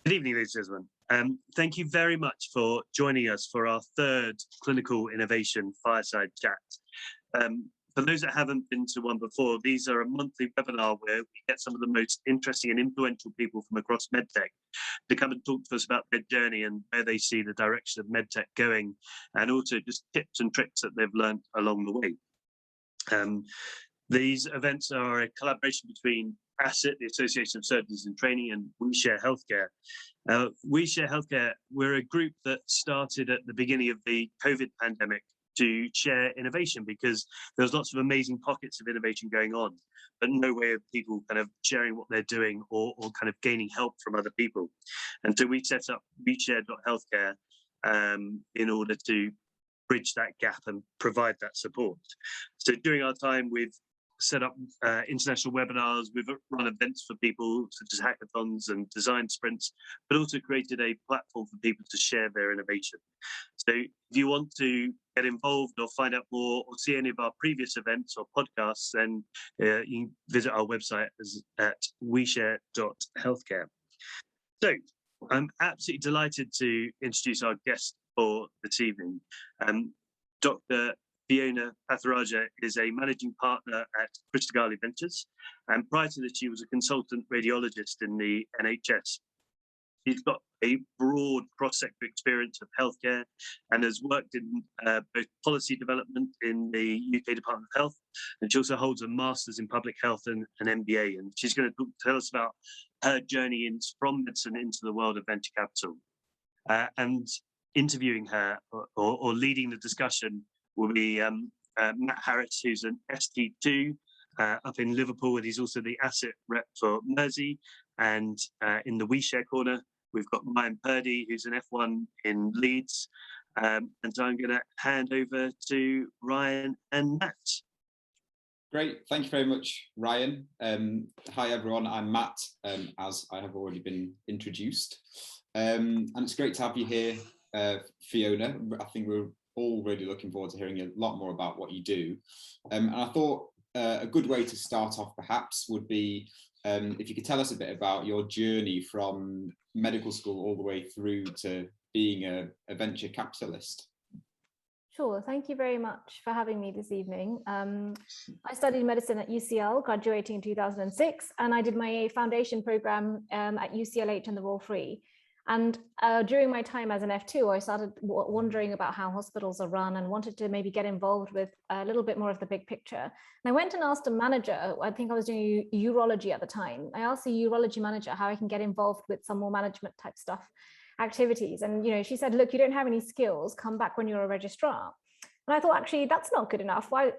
Good evening, ladies and gentlemen. Thank you very much for joining us for our third Clinical Innovation Fireside Chat. For those that haven't been to one before, these are a monthly webinar where we get some of the most interesting and influential people from across medtech to come and talk to us about their journey and where they see the direction of medtech going, and also just tips and tricks that they've learned along the way. These events are a collaboration between ASiT, the Association of Surgeons in Training, and WeShare.Healthcare. WeShare.Healthcare, we're a group that started at the beginning of the COVID pandemic to share innovation, because there's lots of amazing pockets of innovation going on, but no way of people kind of sharing what they're doing or kind of gaining help from other people. And so we set up WeShare.Healthcare in order to bridge that gap and provide that support. So during our time, we've set up international webinars, we've run events for people such as hackathons and design sprints, but also created a platform for people to share their innovation. So if you want to get involved or find out more or see any of our previous events or podcasts, then you can visit our website at WeShare.Healthcare. So I'm absolutely delighted to introduce our guest for this evening. Dr Fiona Pathiraja is a managing partner at Christogali Ventures, and prior to this, she was a consultant radiologist in the NHS. She's got a broad cross-sector experience of healthcare and has worked in both policy development in the UK Department of Health, and she also holds a Master's in Public Health and an MBA, and she's going to tell us about her journey from medicine into the world of venture capital. And interviewing her or leading the discussion will be Matt Harris, who's an ST2 up in Liverpool, and he's also the ASiT rep for Mersey. And in the WeShare corner, we've got Ryan Purdy, who's an F1 in Leeds. And so I'm going to hand over to Ryan and Matt. Great, thank you very much, Ryan. Hi everyone, I'm Matt, as I have already been introduced. And it's great to have you here, Fiona. I think we're all really looking forward to hearing a lot more about what you do. And I thought a good way to start off perhaps would be if you could tell us a bit about your journey from medical school all the way through to being a venture capitalist. Sure, thank you very much for having me this evening. I studied medicine at UCL, graduating in 2006, and I did my foundation program at UCLH and the Royal Free. And during my time as an F2, I started wondering about how hospitals are run and wanted to maybe get involved with a little bit more of the big picture. And I went and asked a manager, I think I was doing urology at the time. I asked the urology manager how I can get involved with some more management type stuff, activities. And, you know, she said, look, you don't have any skills, come back when you're a registrar. And I thought, actually, that's not good enough. Why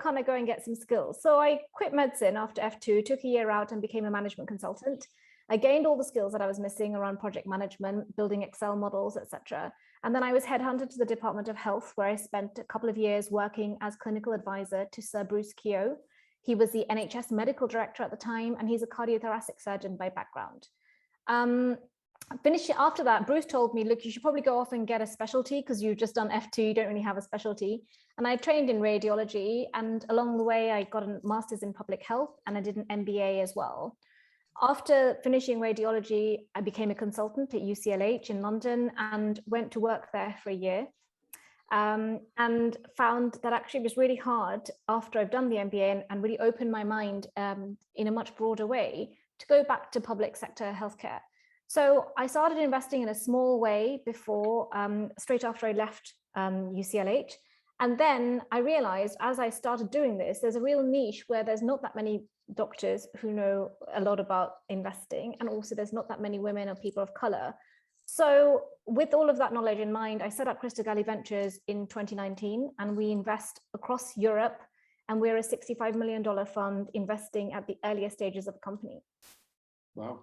can't I go and get some skills? So I quit medicine after F2, took a year out and became a management consultant. I gained all the skills that I was missing around project management, building Excel models, etc. And then I was headhunted to the Department of Health, where I spent a couple of years working as clinical advisor to Sir Bruce Keogh. He was the NHS medical director at the time, and he's a cardiothoracic surgeon by background. After that, Bruce told me, look, you should probably go off and get a specialty because you've just done F2, you don't really have a specialty. And I trained in radiology, and along the way, I got a master's in public health and I did an MBA as well. After finishing radiology, I became a consultant at UCLH in London and went to work there for a year, and found that actually it was really hard after I've done the MBA and really opened my mind in a much broader way to go back to public sector healthcare. So I started investing in a small way before, straight after I left UCLH. And then I realized as I started doing this, there's a real niche where there's not that many doctors who know a lot about investing, and also there's not that many women or people of color. So with all of that knowledge in mind, I set up Christogali Ventures in 2019, and we invest across Europe, and we're a $65 million fund investing at the earlier stages of the company. Wow.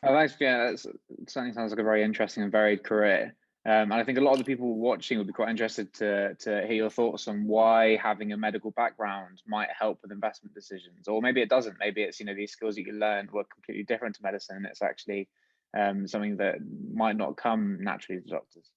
Oh, thanks, Fiona. That certainly sounds like a very interesting and varied career. And I think a lot of the people watching would be quite interested to hear your thoughts on why having a medical background might help with investment decisions, or maybe it doesn't. Maybe it's, you know, these skills that you learned were completely different to medicine, and it's actually something that might not come naturally to doctors.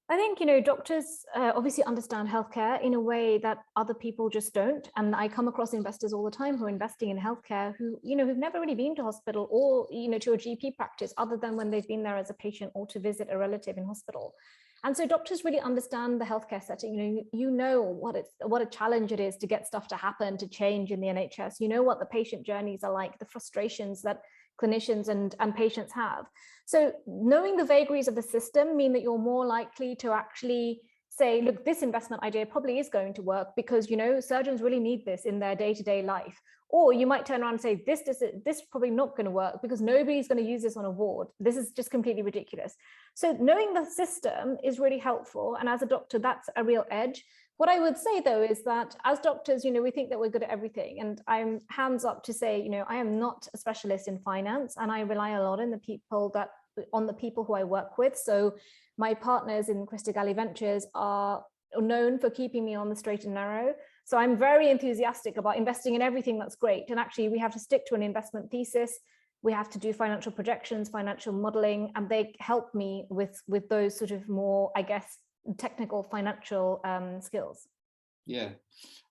I think, doctors obviously understand healthcare in a way that other people just don't. And I come across investors all the time who are investing in healthcare who, who've never really been to hospital or, to a GP practice other than when they've been there as a patient or to visit a relative in hospital. And so doctors really understand the healthcare setting. What a challenge it is to get stuff to happen, to change in the NHS. What the patient journeys are like, the frustrations that clinicians and patients have. So knowing the vagaries of the system mean that you're more likely to actually say, look, this investment idea probably is going to work because, surgeons really need this in their day-to-day life. Or you might turn around and say, this is probably not going to work because nobody's going to use this on a ward. This is just completely ridiculous. So knowing the system is really helpful. And as a doctor, that's a real edge. What I would say, though, is that as doctors, we think that we're good at everything. And I'm hands up to say, I am not a specialist in finance, and I rely a lot on the people who I work with. So my partners in Christie Galley Ventures are known for keeping me on the straight and narrow. So I'm very enthusiastic about investing in everything that's great. And actually, we have to stick to an investment thesis. We have to do financial projections, financial modeling, and they help me with those sort of more, I guess, technical financial skills. Yeah.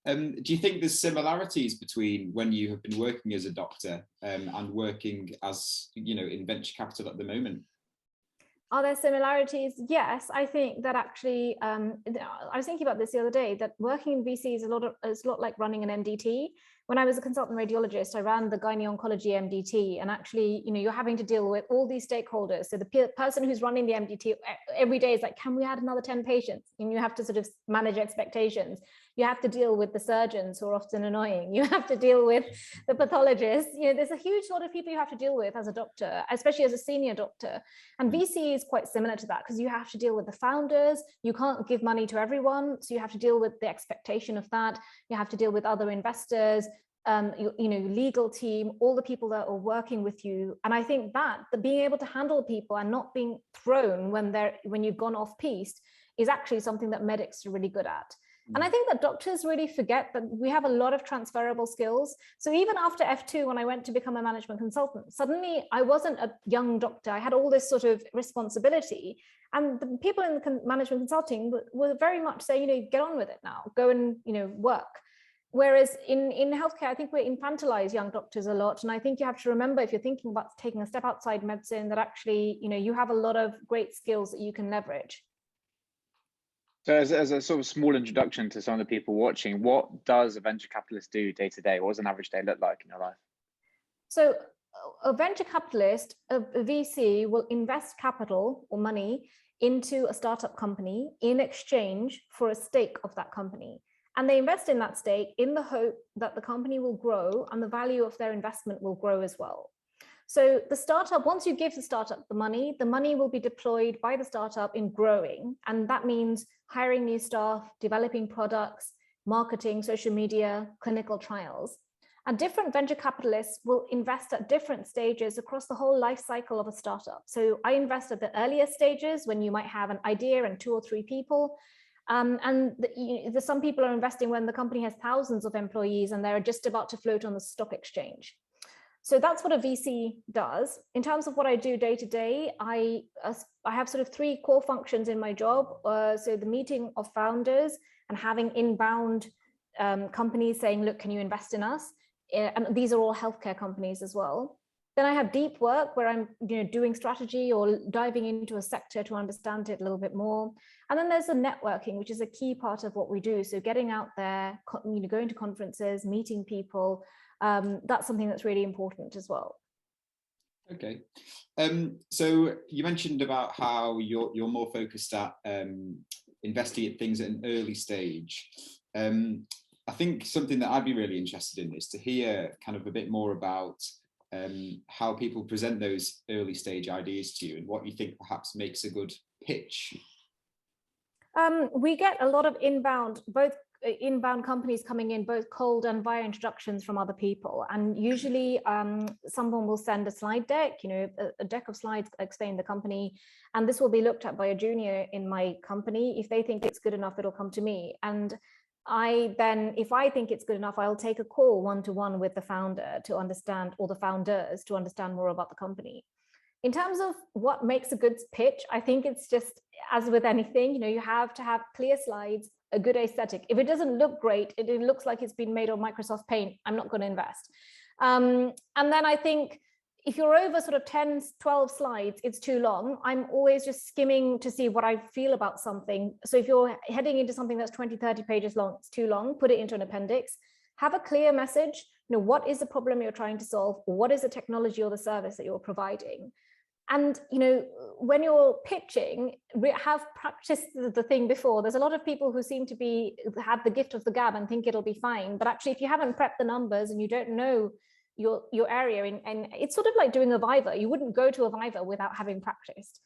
Do you think there's similarities between when you have been working as a doctor and working as, in venture capital at the moment? Are there similarities? Yes, I think that actually, I was thinking about this the other day, that working in VC is a lot like running an MDT. When I was a consultant radiologist, I ran the gynae oncology MDT, and actually, you're having to deal with all these stakeholders. So the person who's running the MDT every day is like, can we add another 10 patients? And you have to sort of manage expectations. You have to deal with the surgeons who are often annoying. You have to deal with the pathologists. There's a huge lot of people you have to deal with as a doctor, especially as a senior doctor. And VC is quite similar to that because you have to deal with the founders. You can't give money to everyone. So you have to deal with the expectation of that. You have to deal with other investors, legal team, all the people that are working with you. And I think that being able to handle people and not being thrown when you've gone off piste is actually something that medics are really good at. And I think that doctors really forget that we have a lot of transferable skills. So even after F2, when I went to become a management consultant, suddenly I wasn't a young doctor. I had all this sort of responsibility. And the people in the management consulting were very much saying, get on with it now, go and, work. Whereas in healthcare, I think we infantilize young doctors a lot. And I think you have to remember, if you're thinking about taking a step outside medicine, that actually, you have a lot of great skills that you can leverage. So as a sort of small introduction to some of the people watching, what does a venture capitalist do day to day? What does an average day look like in your life? So a venture capitalist, a VC, will invest capital or money into a startup company in exchange for a stake of that company. And they invest in that stake in the hope that the company will grow and the value of their investment will grow as well. So the startup, once you give the startup the money will be deployed by the startup in growing. And that means hiring new staff, developing products, marketing, social media, clinical trials. And different venture capitalists will invest at different stages across the whole life cycle of a startup. So I invest at the earlier stages when you might have an idea and 2 or 3 people. Some people are investing when the company has thousands of employees and they're just about to float on the stock exchange. So that's what a VC does. In terms of what I do day to day, I have sort of 3 core functions in my job. So the meeting of founders and having inbound companies saying, look, can you invest in us? And these are all healthcare companies as well. Then I have deep work where I'm doing strategy or diving into a sector to understand it a little bit more. And then there's the networking, which is a key part of what we do. So getting out there, going to conferences, meeting people, that's something that's really important as well. Okay. So you mentioned about how you're more focused at investing in things at an early stage. I think something that I'd be really interested in is to hear kind of a bit more about how people present those early stage ideas to you and what you think perhaps makes a good pitch. We get a lot of inbound companies coming in, both cold and via introductions from other people. And usually someone will send a slide deck, a deck of slides explaining the company. And this will be looked at by a junior in my company. If they think it's good enough, it'll come to me. And if I think it's good enough, I'll take a call one-to-one with the founder to understand, or the founders to understand more about the company. In terms of what makes a good pitch, I think it's just, as with anything, you have to have clear slides, a good aesthetic. If it doesn't look great, it looks like it's been made on Microsoft Paint, I'm not going to invest. And then I think if you're over sort of 10, 12 slides, it's too long. I'm always just skimming to see what I feel about something. So if you're heading into something that's 20, 30 pages long, it's too long, put it into an appendix. Have a clear message. What is the problem you're trying to solve? What is the technology or the service that you're providing? And, when you're pitching, have practiced the thing before. There's a lot of people who seem to have the gift of the gab and think it'll be fine. But actually, if you haven't prepped the numbers and you don't know your area, and it's sort of like doing a Viva. You wouldn't go to a Viva without having practiced.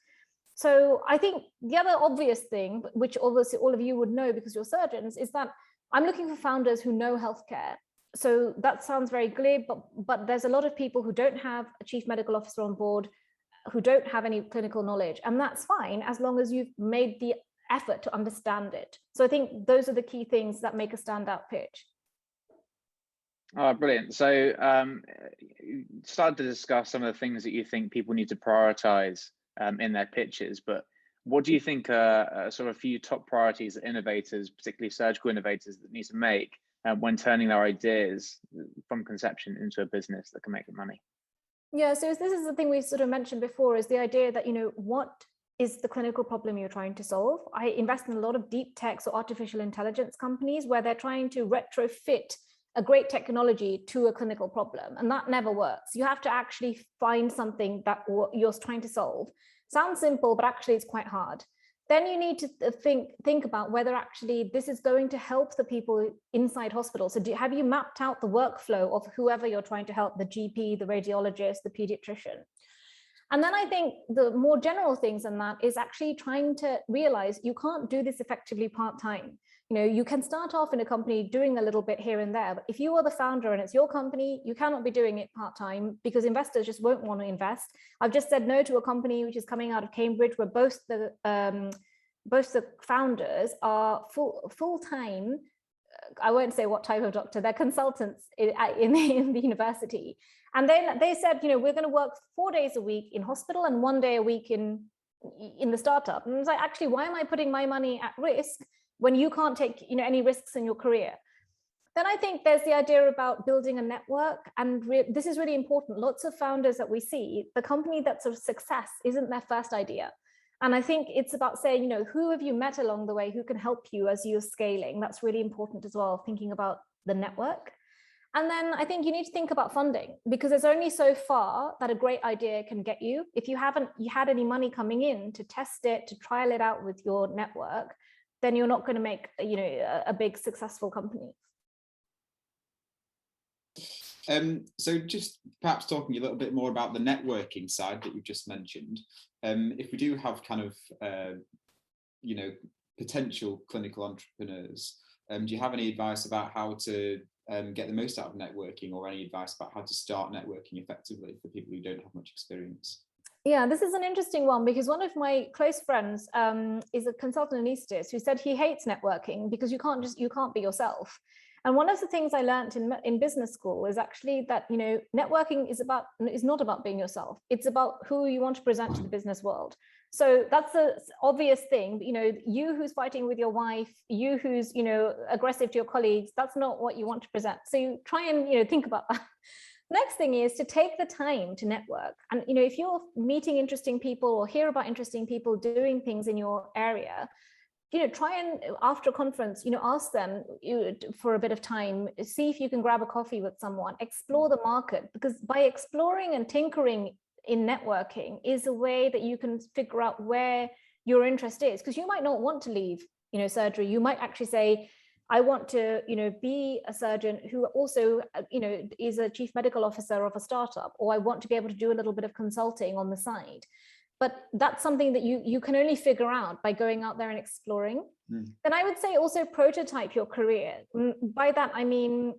So I think the other obvious thing, which obviously all of you would know because you're surgeons, is that I'm looking for founders who know healthcare. So that sounds very glib, but there's a lot of people who don't have a chief medical officer on board, who don't have any clinical knowledge, and that's fine as long as you've made the effort to understand it. So I think those are the key things that make a standout pitch. Oh, brilliant. So you started to discuss some of the things that you think people need to prioritize in their pitches, but what do you think are sort of a few top priorities that innovators, particularly surgical innovators, that need to make when turning their ideas from conception into a business that can make them money? Yeah, so this is the thing we sort of mentioned before, is the idea that, what is the clinical problem you're trying to solve? I invest in a lot of deep tech or artificial intelligence companies where they're trying to retrofit a great technology to a clinical problem, and that never works. You have to actually find something that you're trying to solve. Sounds simple, but actually it's quite hard. Then you need to think about whether actually this is going to help the people inside hospital. So have you mapped out the workflow of whoever you're trying to help, the GP, the radiologist, the pediatrician? And then I think the more general things than that is actually trying to realize you can't do this effectively part-time. You can start off in a company doing a little bit here and there, but if you are the founder and it's your company, you cannot be doing it part-time because investors just won't want to invest. I've just said no to a company which is coming out of Cambridge where both the founders are full-time. I won't say what type of doctor, they're consultants in the university. And then they said, we're going to work 4 days a week in hospital and 1 day a week in the startup. And it's like, actually, why am I putting my money at risk when you can't take any risks in your career? Then I think there's the idea about building a network, and this is really important. Lots of founders that we see, the company that's a success isn't their first idea. And I think it's about saying, who have you met along the way who can help you as you're scaling? That's really important as well, thinking about the network. And then I think you need to think about funding, because there's only so far that a great idea can get you. If you haven't had any money coming in to test it, to trial it out with your network, then you're not going to make a big successful company. So just perhaps talking a little bit more about the networking side that you've just mentioned. If we do have kind of, potential clinical entrepreneurs, do you have any advice about how to get the most out of networking, or any advice about how to start networking effectively for people who don't have much experience? Yeah, this is an interesting one, because one of my close friends is a consultant anaesthetist who said he hates networking because you can't be yourself. And one of the things I learned in business school is actually that, networking is not about being yourself. It's about who you want to present to the business world. So that's the obvious thing. You who's fighting with your wife, you who's, aggressive to your colleagues, that's not what you want to present. So you try and, think about that. Next thing is to take the time to network. And, if you're meeting interesting people or hear about interesting people doing things in your area, try and, after a conference, ask them for a bit of time, see if you can grab a coffee with someone, explore the market, because by exploring and tinkering in networking is a way that you can figure out where your interest is, because you might not want to leave, surgery. You might actually say, I want to, be a surgeon who also, is a chief medical officer of a startup, or I want to be able to do a little bit of consulting on the side. But that's something that you can only figure out by going out there and exploring. Then I would say also prototype your career. By that, I mean,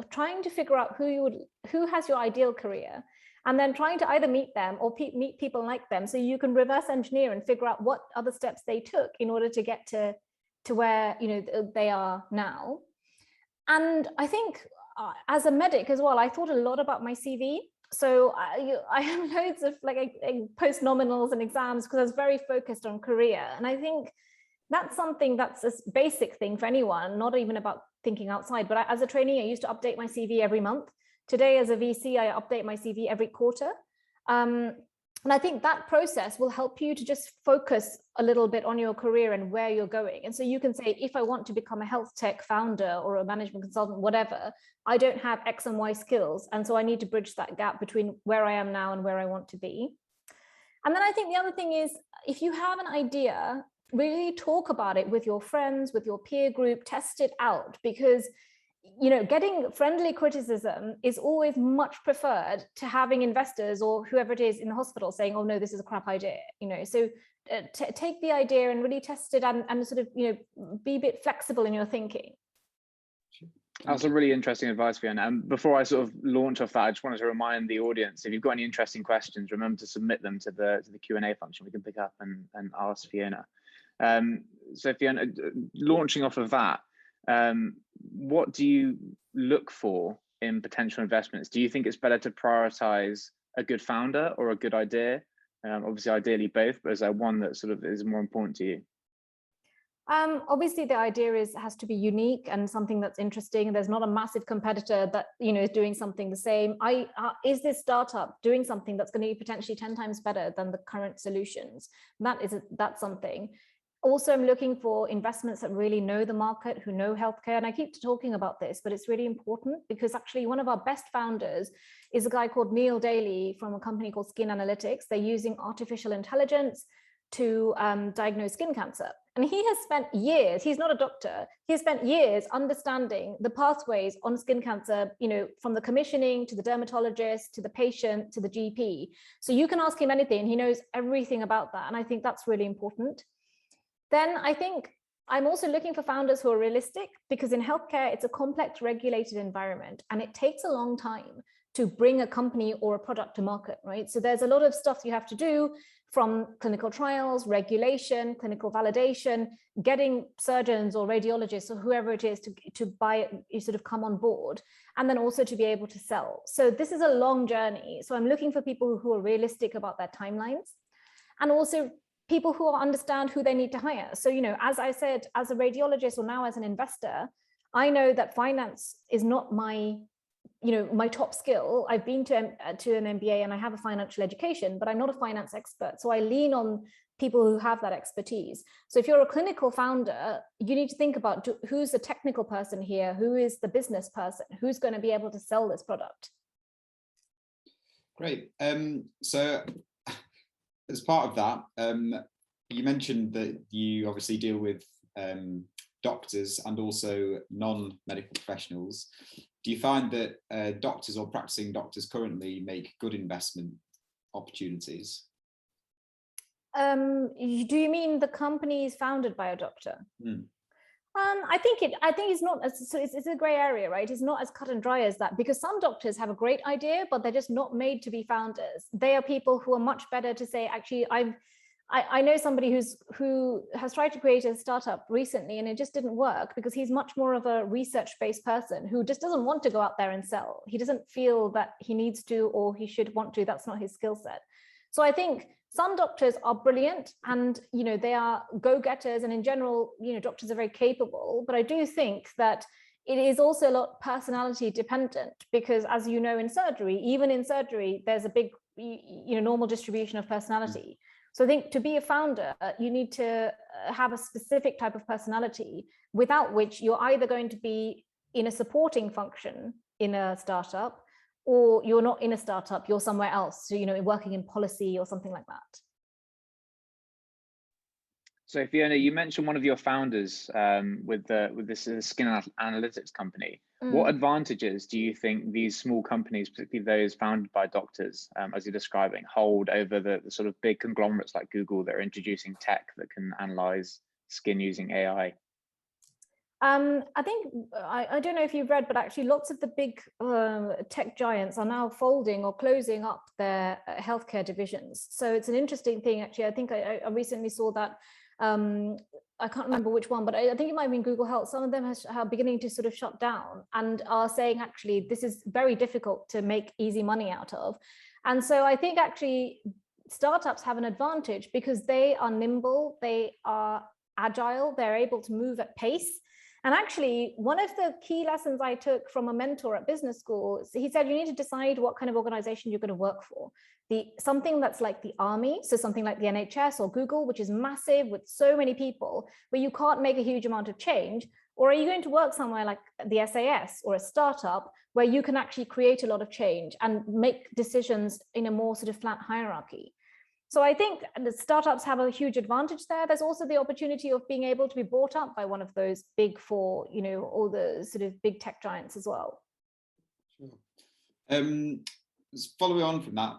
trying to figure out who has your ideal career, and then trying to either meet them or meet people like them, so you can reverse engineer and figure out what other steps they took in order to get to where they are now. And I think as a medic as well, I thought a lot about my CV. So I have loads of I post nominals and exams because I was very focused on career. And I think that's something that's a basic thing for anyone, not even about thinking outside. But as a trainee, I used to update my CV every month. Today, as a VC, I update my CV every quarter. And I think that process will help you to just focus a little bit on your career and where you're going. And so you can say, if I want to become a health tech founder or a management consultant, whatever, I don't have X and Y skills. And so I need to bridge that gap between where I am now and where I want to be. And then I think the other thing is, if you have an idea, really talk about it with your friends, with your peer group, test it out, because getting friendly criticism is always much preferred to having investors or whoever it is in the hospital saying, oh no, this is a crap idea. So take the idea and really test it and sort of be a bit flexible in your thinking. That's a really interesting advice, Fiona. And before I sort of launch off that, I just wanted to remind the audience, if you've got any interesting questions, remember to submit them to the Q&A function. We can pick up and ask Fiona. So Fiona, launching off of that, what do you look for in potential investments? Do you think it's better to prioritize a good founder or a good idea? Obviously, ideally both, but is there one that sort of is more important to you? Obviously, the idea has to be unique and something that's interesting. There's not a massive competitor that is doing something the same. Is this startup doing something that's going to be potentially 10 times better than the current solutions? That's something. Also, I'm looking for investments that really know the market, who know healthcare. And I keep talking about this, but it's really important because actually one of our best founders is a guy called Neil Daly from a company called Skin Analytics. They're using artificial intelligence to diagnose skin cancer. And he has spent years, he's not a doctor, he has spent years understanding the pathways on skin cancer, from the commissioning to the dermatologist, to the patient, to the GP. So you can ask him anything and he knows everything about that. And I think that's really important. Then I think I'm also looking for founders who are realistic, because in healthcare, it's a complex regulated environment and it takes a long time to bring a company or a product to market, right? So there's a lot of stuff you have to do, from clinical trials, regulation, clinical validation, getting surgeons or radiologists or whoever it is to buy it, sort of come on board, and then also to be able to sell. So this is a long journey. So I'm looking for people who are realistic about their timelines, and also people who understand who they need to hire. So, as I said, as a radiologist or now as an investor, I know that finance is not my top skill. I've been to an MBA and I have a financial education, but I'm not a finance expert. So I lean on people who have that expertise. So if you're a clinical founder, you need to think about who's the technical person here, who is the business person, who's going to be able to sell this product. Great. So as part of that, you mentioned that you obviously deal with doctors and also non-medical professionals. Do you find that doctors or practicing doctors currently make good investment opportunities? Do you mean the company is founded by a doctor? I think it's not. So it's a grey area, right? It's not as cut and dry as that, because some doctors have a great idea, but they're just not made to be founders. They are people who are much better to say, actually, I know somebody who has tried to create a startup recently and it just didn't work, because he's much more of a research-based person who just doesn't want to go out there and sell. He doesn't feel that he needs to or he should want to. That's not his skill set. So I think some doctors are brilliant and they are go-getters, and in general doctors are very capable, but I do think that it is also a lot personality dependent, because as in surgery, even in surgery, there's a big normal distribution of personality. So I think to be a founder, you need to have a specific type of personality, without which you're either going to be in a supporting function in a startup, or you're not in a startup, you're somewhere else, so working in policy or something like that. So Fiona, you mentioned one of your founders with this skin analytics company. What advantages do you think these small companies, particularly those founded by doctors, as you're describing, hold over the sort of big conglomerates like Google that are introducing tech that can analyze skin using AI? I think, I don't know if you've read, but actually lots of the big tech giants are now folding or closing up their healthcare divisions. So it's an interesting thing, actually. I think I recently saw that I can't remember which one, but I think it might have been Google Health. Some of them are beginning to sort of shut down and are saying, actually, this is very difficult to make easy money out of. And so I think actually startups have an advantage because they are nimble, they are agile, they're able to move at pace. And actually, one of the key lessons I took from a mentor at business school, he said, you need to decide what kind of organization you're going to work for. Something that's like the army, so something like the NHS or Google, which is massive with so many people, where you can't make a huge amount of change. Or are you going to work somewhere like the SAS or a startup where you can actually create a lot of change and make decisions in a more sort of flat hierarchy? So I think the startups have a huge advantage there. There's also the opportunity of being able to be bought up by one of those big four, all the sort of big tech giants as well. Sure. Following on from that,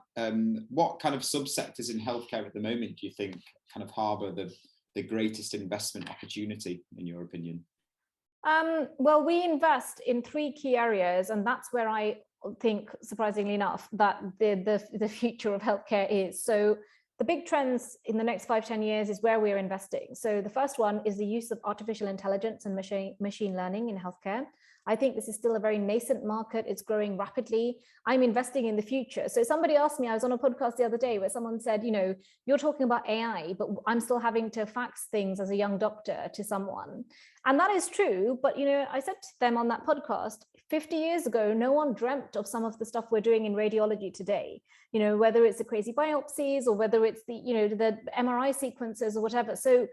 what kind of subsectors in healthcare at the moment do you think kind of harbour the greatest investment opportunity, in your opinion? Well, we invest in 3 key areas, and that's where I think, surprisingly enough, that the future of healthcare is. So the big trends in the next 5-10 years is where we're investing. So the first one is the use of artificial intelligence and machine learning in healthcare. I think this is still a very nascent market. It's growing rapidly. I'm investing in the future. So somebody asked me, I was on a podcast the other day where someone said, you're talking about AI, but I'm still having to fax things as a young doctor to someone. And that is true. But, I said to them on that podcast, 50 years ago, no one dreamt of some of the stuff we're doing in radiology today, whether it's the crazy biopsies or whether it's the MRI sequences or whatever. So,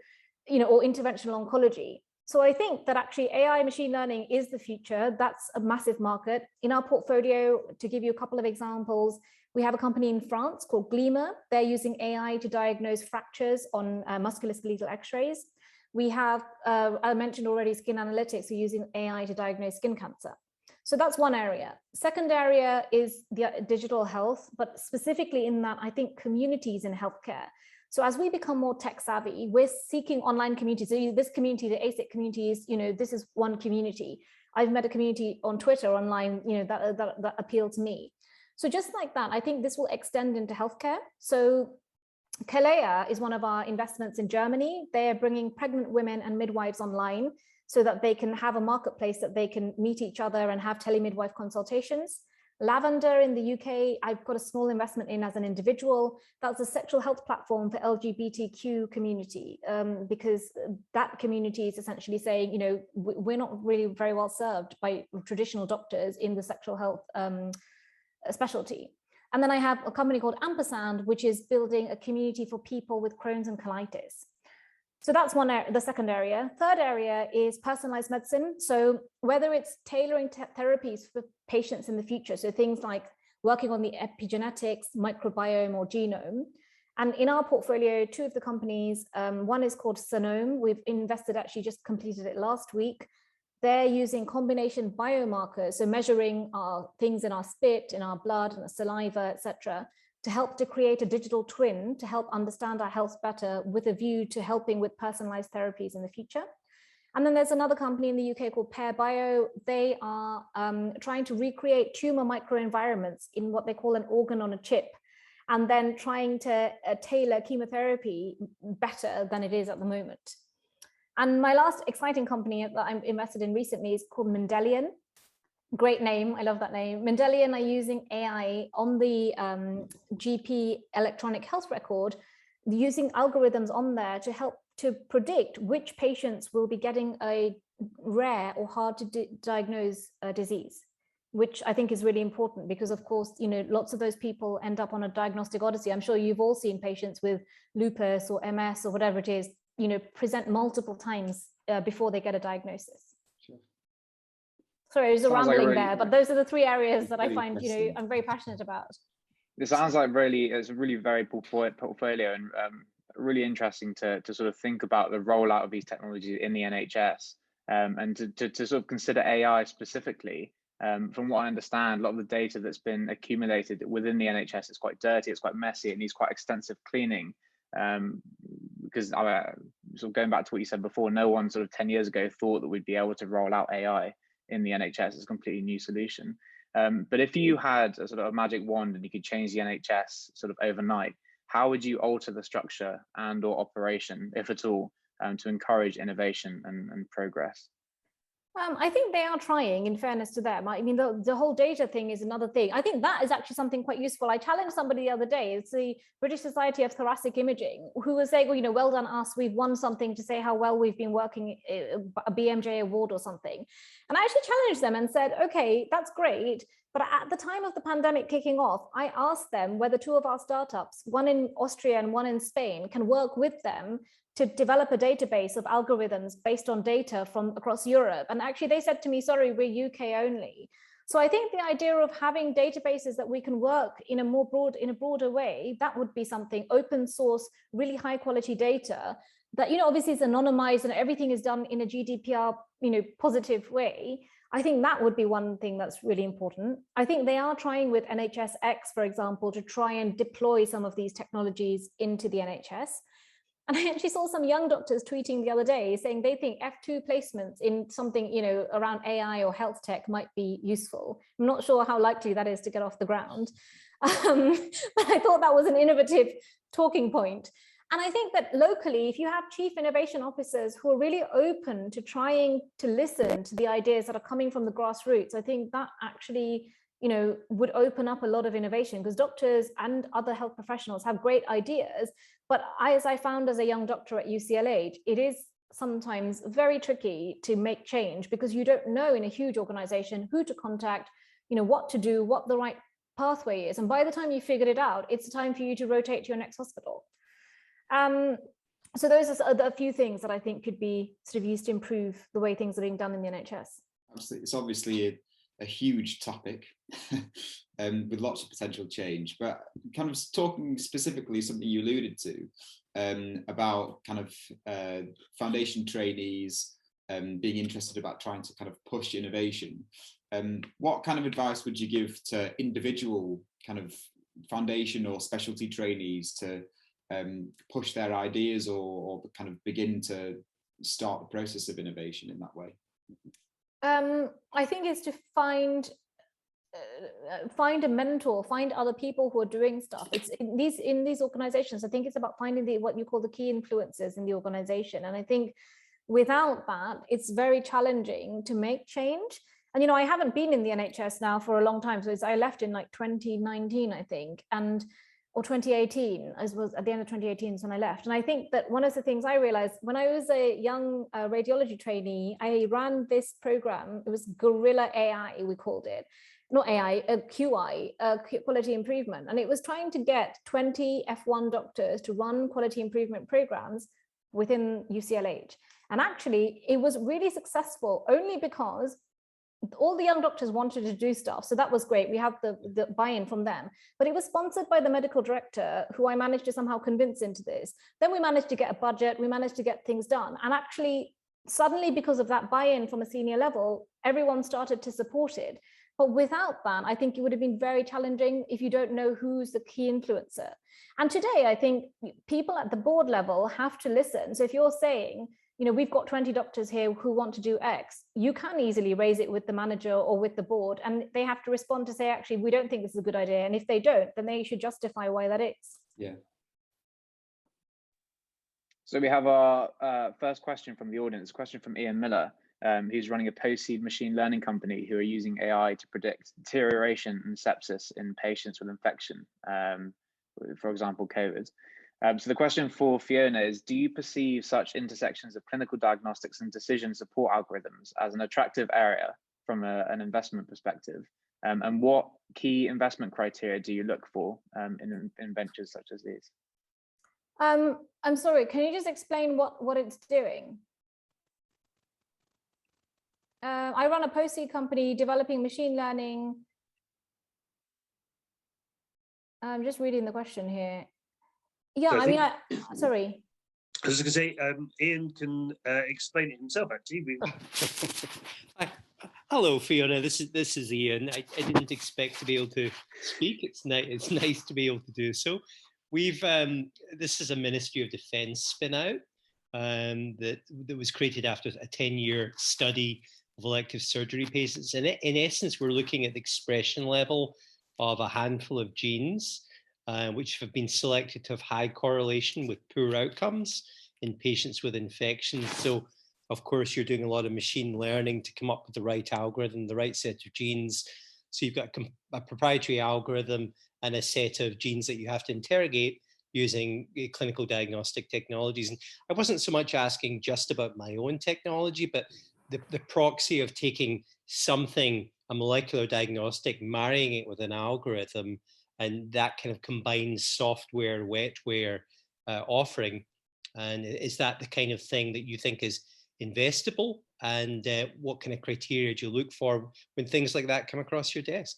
or interventional oncology. So I think that actually AI machine learning is the future. That's a massive market. In our portfolio, to give you a couple of examples, we have a company in France called Gleamer. They're using AI to diagnose fractures on musculoskeletal x-rays. We have, I mentioned already, skin analytics, are using AI to diagnose skin cancer. So that's one area. Second area is the digital health, but specifically in that, I think communities in healthcare. So as we become more tech savvy, we're seeking online communities. So this community, the ASiT community is, this is one community. I've met a community on Twitter online, that appealed to me. So just like that, I think this will extend into healthcare. So Kalea is one of our investments in Germany. They are bringing pregnant women and midwives online so that they can have a marketplace that they can meet each other and have telemidwife consultations. Lavender in the UK, I've got a small investment in as an individual. That's a sexual health platform for LGBTQ community, because that community is essentially saying, we're not really very well served by traditional doctors in the sexual health specialty. And then I have a company called Ampersand, which is building a community for people with Crohn's and colitis. So that's the second area. Third area is personalized medicine. So whether it's tailoring therapies for patients in the future, so things like working on the epigenetics, microbiome, or genome. And in our portfolio, 2 of the companies, one is called Sonome. We've invested, actually just completed it last week. They're using combination biomarkers, so measuring things in our spit, in our blood, in our saliva, etc., to help to create a digital twin to help understand our health better with a view to helping with personalized therapies in the future. And then there's another company in the UK called Pear Bio. They are trying to recreate tumor microenvironments in what they call an organ on a chip, and then trying to tailor chemotherapy better than it is at the moment. And my last exciting company that I'm invested in recently is called Mendelian. Great name, I love that name. Mendelian are using AI on the GP electronic health record, using algorithms on there to help to predict which patients will be getting a rare or hard to diagnose disease, which I think is really important because, of course, lots of those people end up on a diagnostic odyssey. I'm sure you've all seen patients with lupus or MS or whatever it is, present multiple times before they get a diagnosis. Sure. Sorry, there's a rambling there, but those are the 3 areas that I find, I'm very passionate about. It sounds like it's a really very portfolio and really interesting to sort of think about the rollout of these technologies in the NHS and to sort of consider AI specifically. From what I understand, a lot of the data that's been accumulated within the NHS is quite dirty, it's quite messy, it needs quite extensive cleaning. Because sort of going back to what you said before, no one sort of 10 years ago thought that we'd be able to roll out AI in the NHS as a completely new solution. But if you had a sort of a magic wand and you could change the NHS sort of overnight, how would you alter the structure and or operation, if at all, to encourage innovation and progress? I think they are trying, in fairness to them. I mean, the whole data thing is another thing. I think that is actually something quite useful. I challenged somebody the other day. It's the British Society of Thoracic Imaging, who was saying, well, well done us. We've won something to say how well we've been working, a BMJ award or something. And I actually challenged them and said, okay, that's great. But at the time of the pandemic kicking off, I asked them whether 2 of our startups, one in Austria and one in Spain, can work with them to develop a database of algorithms based on data from across Europe. And actually they said to me, sorry, we're UK only. So I think the idea of having databases that we can work in a broader way, that would be something. Open source, really high quality data that, obviously is anonymized and everything is done in a GDPR, positive way. I think that would be one thing that's really important. I think they are trying with NHSX, for example, to try and deploy some of these technologies into the NHS. And I actually saw some young doctors tweeting the other day saying they think F2 placements in something, around AI or health tech might be useful. I'm not sure how likely that is to get off the ground. But I thought that was an innovative talking point. And I think that locally, if you have chief innovation officers who are really open to trying to listen to the ideas that are coming from the grassroots, I think that actually would open up a lot of innovation, because doctors and other health professionals have great ideas. But as I found as a young doctor at UCLH, it is sometimes very tricky to make change because you don't know in a huge organization who to contact, what to do, what the right pathway is. And by the time you figured it out, it's time for you to rotate to your next hospital. So those are a few things that I think could be sort of used to improve the way things are being done in the NHS. Absolutely. It's obviously a huge topic with lots of potential change, but kind of talking specifically something you alluded to about kind of foundation trainees being interested about trying to kind of push innovation. What kind of advice would you give to individual kind of foundation or specialty trainees to push their ideas or kind of begin to start the process of innovation in that way? I think it's to find a mentor, find other people who are doing stuff. It's in these organizations, I think it's about finding what you call the key influencers in the organization. And I think without that, it's very challenging to make change. And, I haven't been in the NHS now for a long time. So I left in like 2019, I think, or 2018, as was at the end of 2018 is when I left. And I think that one of the things I realized when I was a young radiology trainee, I ran this program. It was Guerrilla AI, we called it. Not AI, QI, quality improvement. And it was trying to get 20 F1 doctors to run quality improvement programs within UCLH. And actually, it was really successful only because all the young doctors wanted to do stuff. So that was great. We have the buy-in from them, but it was sponsored by the medical director, who I managed to somehow convince into this. Then we managed to get a budget, we managed to get things done. And actually, suddenly, because of that buy-in from a senior level, everyone started to support it. But without that, I think it would have been very challenging if you don't know who's the key influencer. And today, I think people at the board level have to listen. So if you're saying, we've got 20 doctors here who want to do X, you can easily raise it with the manager or with the board, and they have to respond to say, actually, we don't think this is a good idea. And if they don't, then they should justify why that is. Yeah. So we have our first question from the audience, a question from Ian Miller, who's running a post-seed machine learning company who are using AI to predict deterioration and sepsis in patients with infection, for example, COVID. So the question for Fiona is, do you perceive such intersections of clinical diagnostics and decision support algorithms as an attractive area from an investment perspective? And what key investment criteria do you look for in ventures such as these? I'm sorry, can you just explain what it's doing? I run a post-seed company developing machine learning. I'm just reading the question here. Yeah, so I mean, sorry. I was going to say, Ian can explain it himself, actually. Hello, Fiona. This is Ian. I didn't expect to be able to speak. It's nice to be able to do so. This is a Ministry of Defence spin-out that was created after a 10-year study of elective surgery patients. And in essence, we're looking at the expression level of a handful of genes. which have been selected to have high correlation with poor outcomes in patients with infections. So, of course, you're doing a lot of machine learning to come up with the right algorithm, the right set of genes. So you've got a proprietary algorithm and a set of genes that you have to interrogate using clinical diagnostic technologies. And I wasn't so much asking just about my own technology, but the proxy of taking something, a molecular diagnostic, marrying it with an algorithm, and that kind of combined software, wetware offering. And is that the kind of thing that you think is investable? And what kind of criteria do you look for when things like that come across your desk?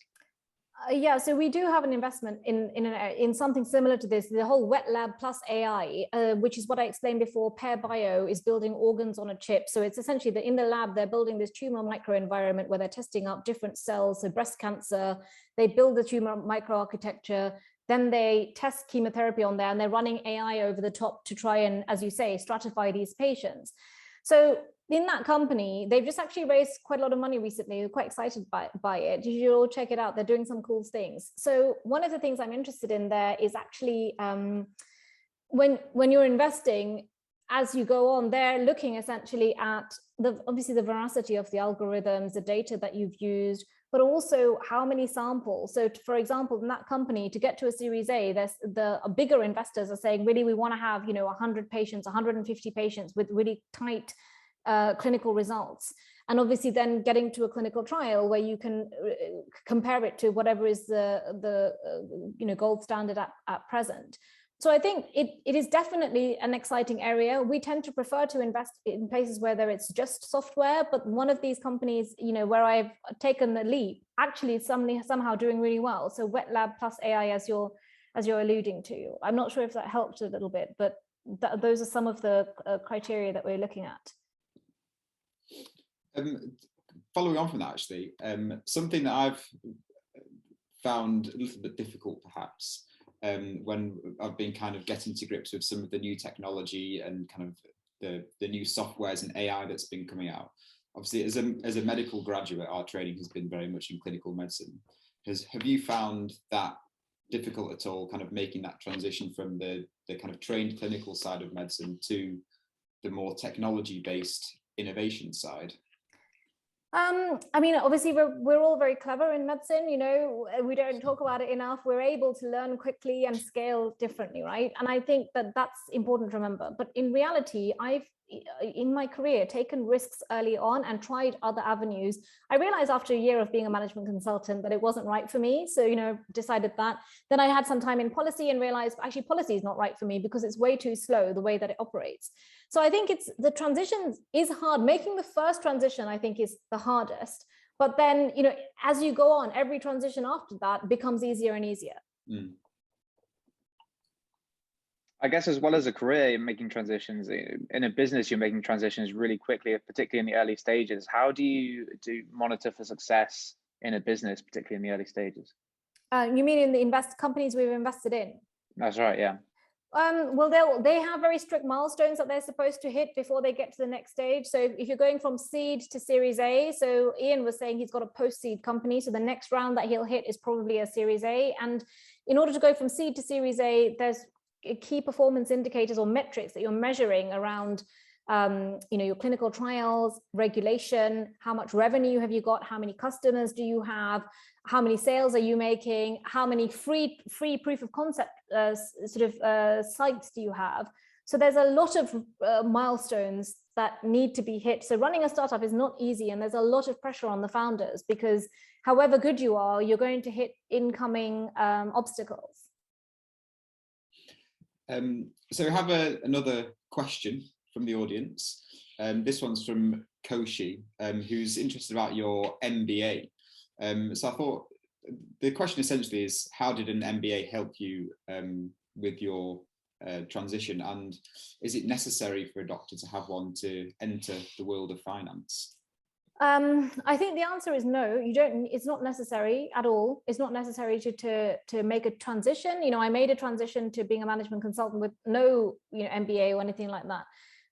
Yeah, so we do have an investment in something similar to this, the whole wet lab plus AI, which is what I explained before. Pair Bio is building organs on a chip. So it's essentially that in the lab, they're building this tumor microenvironment where they're testing out different cells. So breast cancer, they build the tumor microarchitecture, then they test chemotherapy on there, and they're running AI over the top to try and, as you say, stratify these patients. So in that company, they've just actually raised quite a lot of money recently. They're quite excited by it. You should all check it out. They're doing some cool things. So one of the things I'm interested in there is actually when you're investing, as you go on, they're looking essentially at obviously the veracity of the algorithms, the data that you've used, but also how many samples. So for example, in that company, to get to a Series A, there's the bigger investors are saying, really, we want to have 100 patients, 150 patients with really tight clinical results, and obviously then getting to a clinical trial where you can compare it to whatever is the gold standard at present. So I think it is definitely an exciting area. We tend to prefer to invest in places where it's just software, but one of these companies, where I've taken the leap, actually is somehow doing really well. So wet lab plus AI, as you're alluding to. I'm not sure if that helped a little bit, but those are some of the criteria that we're looking at. Following on from that, actually, something that I've found a little bit difficult, perhaps, when I've been kind of getting to grips with some of the new technology and kind of the new softwares and AI that's been coming out. Obviously, as a medical graduate, our training has been very much in clinical medicine. Have you found that difficult at all, kind of making that transition from the kind of trained clinical side of medicine to the more technology-based innovation side? I mean, obviously we're all very clever in medicine, we don't talk about it enough. We're able to learn quickly and scale differently, right? And I think that that's important to remember. But in reality, I've, in my career, taken risks early on and tried other avenues. I realized after a year of being a management consultant that it wasn't right for me. So, decided that. Then I had some time in policy and realized actually policy is not right for me because it's way too slow, the way that it operates. So I think the transition is hard. Making the first transition, I think, is the hardest. But then, as you go on, every transition after that becomes easier and easier. Mm. I guess as well as a career, you're making transitions. In a business, you're making transitions really quickly, particularly in the early stages. How do you monitor for success in a business, particularly in the early stages? You mean in the companies we've invested in? That's right, yeah. Well, they have very strict milestones that they're supposed to hit before they get to the next stage. So if you're going from seed to Series A, so Ian was saying he's got a post-seed company, so the next round that he'll hit is probably a Series A. And in order to go from seed to Series A, there's key performance indicators or metrics that you're measuring around your clinical trials, regulation, how much revenue have you got, how many customers do you have, how many sales are you making, how many free proof of concept sites do you have. So there's a lot of milestones that need to be hit. So running a startup is not easy, and there's a lot of pressure on the founders because however good you are, you're going to hit incoming obstacles. So we have another question from the audience. This one's from Koshi, who's interested about your MBA. So I thought the question essentially is, how did an MBA help you with your transition, and is it necessary for a doctor to have one to enter the world of finance? I think the answer is no. You don't. It's not necessary at all. It's not necessary to make a transition. I made a transition to being a management consultant with no MBA or anything like that.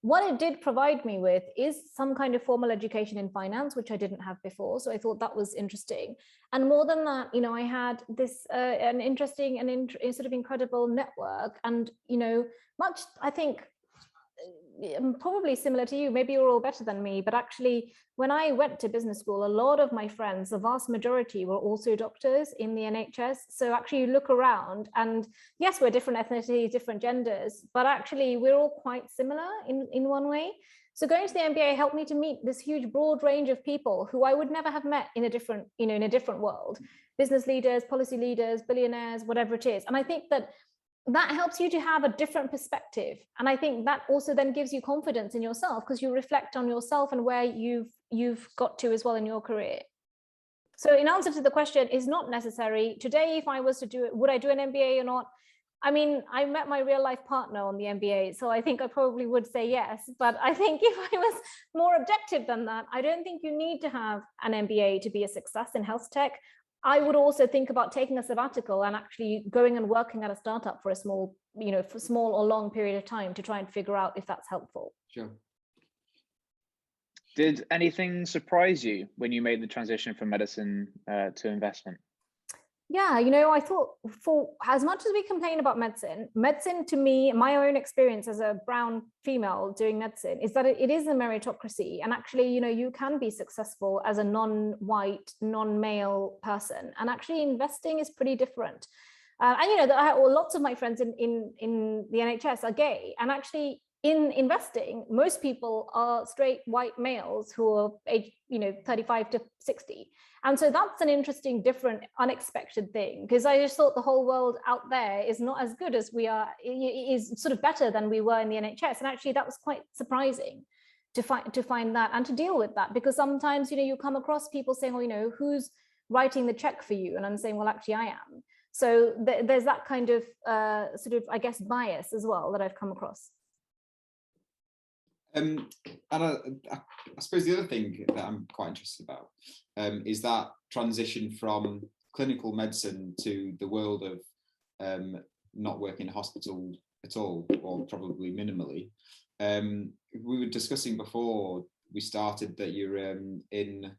what it did provide me with is some kind of formal education in finance, which I didn't have before. So I thought that was interesting. And more than that, you know, I had this an interesting and sort of incredible network, and, you know, much, I think, probably similar to you, maybe you're all better than me, but actually when I went to business school, a lot of my friends, the vast majority, were also doctors in the NHS. So actually you look around and yes, we're different ethnicities, different genders, but actually we're all quite similar in one way. So going to the MBA helped me to meet this huge broad range of people who I would never have met in a different, you know, in a different world, business leaders, policy leaders, billionaires, whatever it is. And I think that helps you to have a different perspective. And I think that also then gives you confidence in yourself, because you reflect on yourself and where you've got to as well in your career. So in answer to the question, is not necessary. Today, if I was to do it, would I do an MBA or not? I mean, I met my real life partner on the MBA, so I think I probably would say yes. But I think if I was more objective than that, I don't think you need to have an MBA to be a success in health tech. I would also think about taking a sabbatical and actually going and working at a startup for a small, you know, for small or long period of time to try and figure out if that's helpful. Sure. Did anything surprise you when you made the transition from medicine to investment? Yeah, you know, I thought, for as much as we complain about medicine to me, my own experience as a brown female doing medicine is that it is a meritocracy. And actually, you know, you can be successful as a non-white, non-male person. And actually investing is pretty different. And, you know, lots of my friends in the NHS are gay. And actually, in investing, most people are straight white males who are aged, you know, 35 to 60. And so that's an interesting, different, unexpected thing, because I just thought the whole world out there is not as good as we are, is sort of better than we were in the NHS. And actually that was quite surprising to find that and to deal with that, because sometimes, you know, you come across people saying, well, you know, who's writing the check for you? And I'm saying, well, actually I am. So there's that kind of sort of, I guess, bias as well that I've come across. And I suppose the other thing that I'm quite interested about is that transition from clinical medicine to the world of not working in a hospital at all, or probably minimally. We were discussing before we started that you're in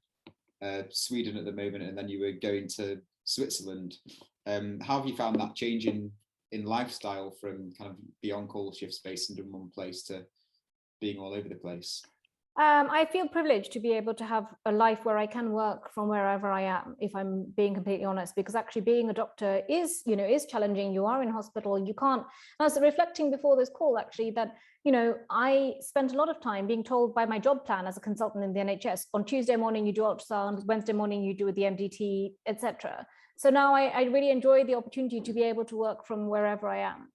Sweden at the moment, and then you were going to Switzerland. How have you found that change in lifestyle from kind of the on-call shifts based in one place to being all over the place? I feel privileged to be able to have a life where I can work from wherever I am, if I'm being completely honest, because actually being a doctor is, you know, is challenging. You are in hospital, you can't. I was reflecting before this call actually that, you know, I spent a lot of time being told by my job plan as a consultant in the NHS, on Tuesday morning you do ultrasound, Wednesday morning you do the MDT, etc. So now I really enjoy the opportunity to be able to work from wherever I am.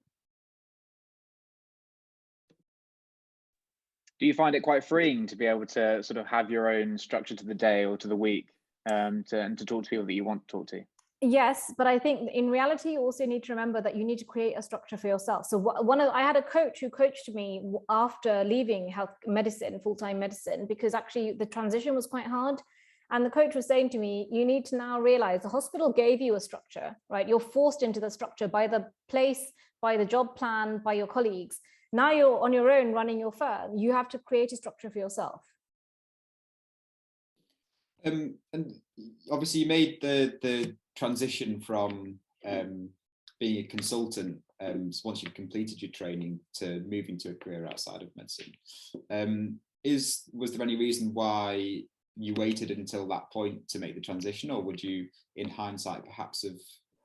Do you find it quite freeing to be able to sort of have your own structure to the day or to the week, and to talk to people that you want to talk to? Yes, but I think in reality, you also need to remember that you need to create a structure for yourself. So I had a coach who coached me after leaving full-time medicine, because actually the transition was quite hard. And the coach was saying to me, you need to now realize the hospital gave you a structure, right? You're forced into the structure by the place, by the job plan, by your colleagues. Now you're on your own running your firm. You have to create a structure for yourself. And obviously you made the transition from being a consultant once you've completed your training to moving to a career outside of medicine. Was there any reason why you waited until that point to make the transition, or would you, in hindsight, perhaps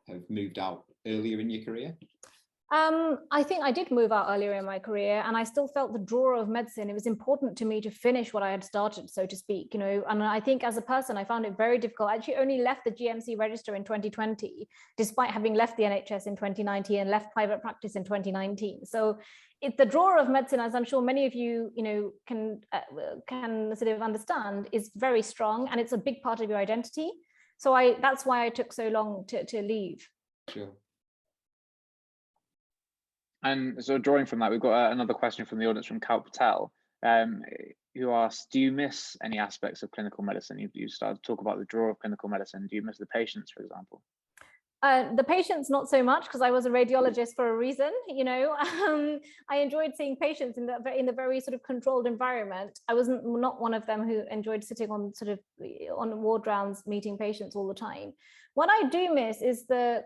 have moved out earlier in your career? I think I did move out earlier in my career, and I still felt the draw of medicine. It was important to me to finish what I had started, so to speak, you know, and I think as a person, I found it very difficult. I actually only left the GMC register in 2020, despite having left the NHS in 2019 and left private practice in 2019. So the draw of medicine, as I'm sure many of you, you know, can sort of understand, is very strong, and it's a big part of your identity. So that's why I took so long to leave. Sure. And so drawing from that, we've got another question from the audience from Cal Patel, who asks, do you miss any aspects of clinical medicine? You started to talk about the draw of clinical medicine. Do you miss the patients, for example? The patients, not so much, because I was a radiologist for a reason. I enjoyed seeing patients in the very sort of controlled environment. I wasn't not one of them who enjoyed sitting on on ward rounds meeting patients all the time. What I do miss is the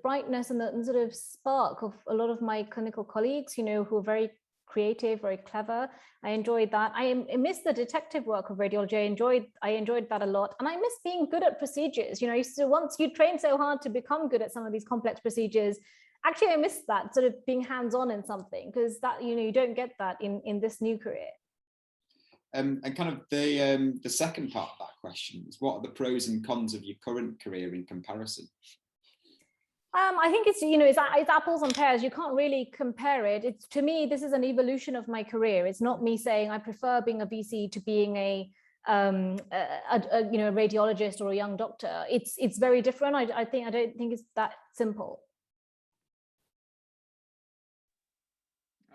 brightness and the sort of spark of a lot of my clinical colleagues, who are very creative, very clever. I enjoyed that. I miss the detective work of radiology. I enjoyed that a lot. And I miss being good at procedures. So once you train so hard to become good at some of these complex procedures, actually I miss that sort of being hands-on in something, because that, you don't get that in this new career. And kind of the second part of that question is, what are the pros and cons of your current career in comparison? I think it's apples and pears. You can't really compare it. To me, this is an evolution of my career. It's not me saying I prefer being a VC to being a radiologist or a young doctor. It's very different. I don't think it's that simple.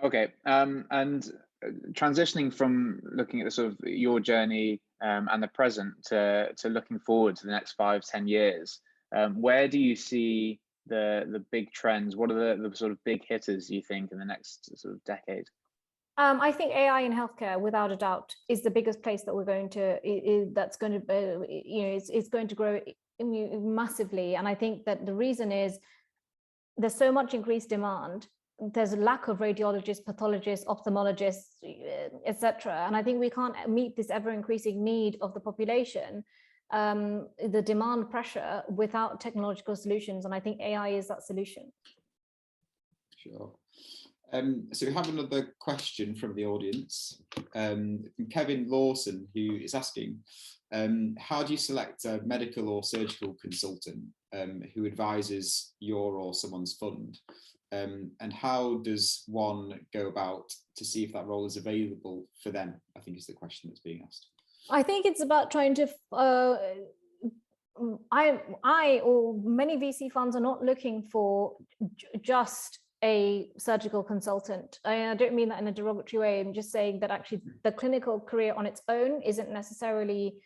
Okay, and transitioning from looking at the sort of your journey and the present to looking forward to the next 5-10 years, where do you see the big trends? What are the sort of big hitters, you think, in the next sort of decade? I think AI in healthcare, without a doubt, is the biggest place that we're going to. That's going to, it's going to grow massively. And I think that the reason is there's so much increased demand. There's a lack of radiologists, pathologists, ophthalmologists, etc. And I think we can't meet this ever increasing need of the population, the demand pressure, without technological solutions. And I think AI is that solution. Sure. So we have another question from the audience, from Kevin Lawson, who is asking, how do you select a medical or surgical consultant who advises your or someone's fund? And how does one go about to see if that role is available for them, I think is the question that's being asked. I think it's about trying to, I or many VC funds are not looking for just a surgical consultant. I don't mean that in a derogatory way. I'm just saying that actually the clinical career on its own isn't necessarily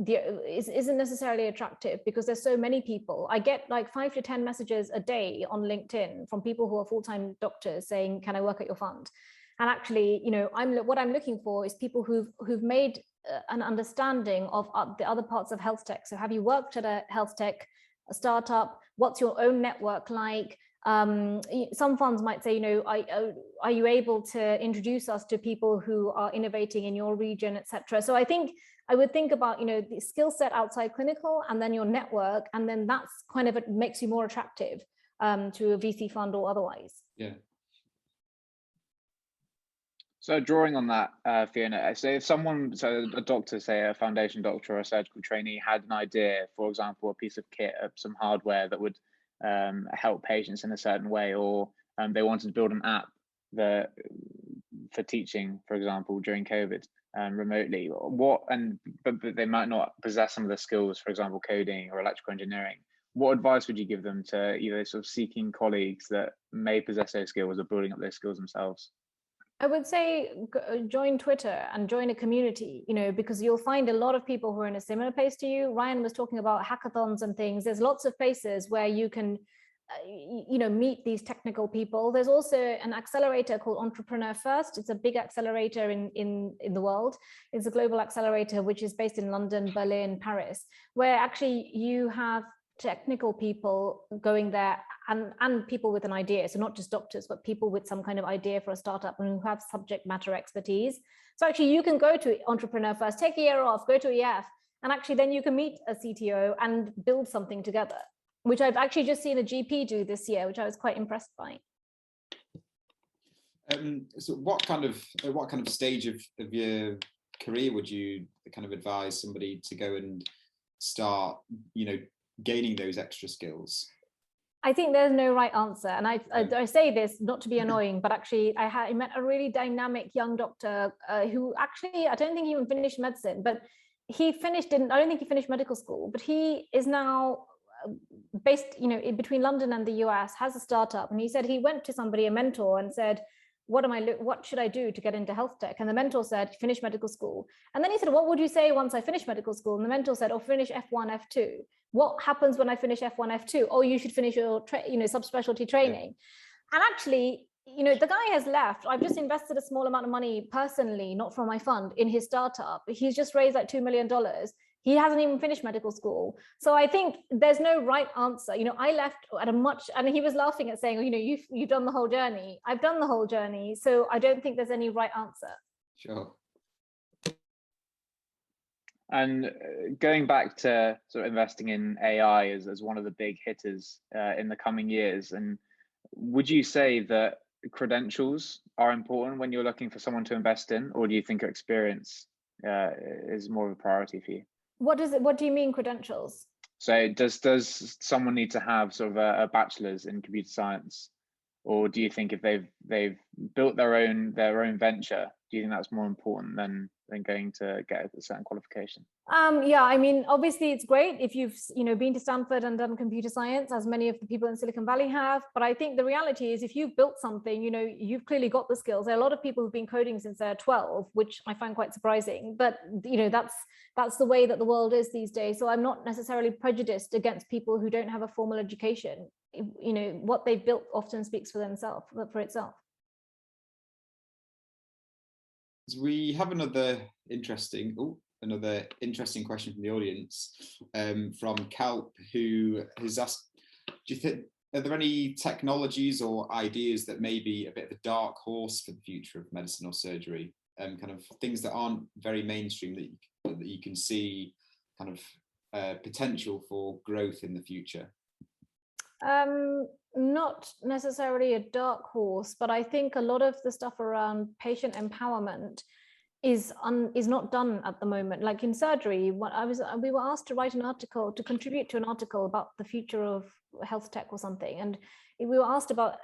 isn't necessarily attractive, because there's so many people. I get like 5 to 10 messages a day on LinkedIn from people who are full-time doctors saying, can I work at your fund? And actually, what I'm looking for is people who've made an understanding of the other parts of health tech. So have you worked at a health tech, a startup? What's your own network like? Some funds might say, are you able to introduce us to people who are innovating in your region, etc. So I think I would think about, the skill set outside clinical, and then your network, and then that's kind of, it makes you more attractive to a VC fund or otherwise. Yeah. So drawing on that, Fiona, so if someone, a doctor, say a foundation doctor or a surgical trainee, had an idea, for example, a piece of kit, some hardware that would help patients in a certain way, or they wanted to build an app for teaching, for example, during COVID remotely, but they might not possess some of the skills, for example, coding or electrical engineering. What advice would you give them to either sort of seeking colleagues that may possess those skills or building up those skills themselves? I would say join Twitter and join a community, because you'll find a lot of people who are in a similar place to you. Ryan was talking about hackathons and things. There's lots of places where you can, meet these technical people. There's also an accelerator called Entrepreneur First. It's a big accelerator in the world. It's a global accelerator, which is based in London, Berlin, Paris, where actually you have technical people going there and people with an idea. So not just doctors, but people with some kind of idea for a startup and who have subject matter expertise. So actually you can go to Entrepreneur First, take a year off, go to EF, and actually then you can meet a CTO and build something together, which I've actually just seen a GP do this year, which I was quite impressed by. So what kind of stage of your career would you kind of advise somebody to go and start, gaining those extra skills? I think there's no right answer. And I say this not to be annoying, but actually I met a really dynamic young doctor who actually, I don't think he even finished medicine, but I don't think he finished medical school, but he is now based, between London and the US, has a startup. And he said he went to somebody, a mentor, and said, what should I do to get into health tech? And the mentor said, finish medical school. And then he said, what would you say once I finish medical school? And the mentor said, oh, finish F1, F2. What happens when I finish F1, F2? Oh, you should finish your subspecialty training. And actually, the guy has left. I've just invested a small amount of money personally, not from my fund, in his startup. He's just raised like $2 million. He hasn't even finished medical school. So I think there's no right answer. I left at and he was laughing at saying, you've done the whole journey. I've done the whole journey. So I don't think there's any right answer. Sure. And going back to sort of investing in AI as one of the big hitters in the coming years, and would you say that credentials are important when you're looking for someone to invest in, or do you think experience is more of a priority for you? What do you mean credentials? So does someone need to have sort of a bachelor's in computer science, or do you think if they've built their own venture, do you think that's more important than going to get a certain qualification? Yeah, I mean, obviously it's great if you've been to Stanford and done computer science, as many of the people in Silicon Valley have. But I think the reality is, if you've built something, you've clearly got the skills. There are a lot of people who've been coding since they're 12, which I find quite surprising. But that's the way that the world is these days. So I'm not necessarily prejudiced against people who don't have a formal education. What they've built often speaks for itself. We have another interesting question from the audience, from Kalp, who has asked, are there any technologies or ideas that may be a bit of a dark horse for the future of medicine or surgery, kind of things that aren't very mainstream that you can see kind of potential for growth in the future? Not necessarily a dark horse, but I think a lot of the stuff around patient empowerment is not done at the moment. Like in surgery, we were asked to write an article, to contribute to an article about the future of health tech or something, and we were asked about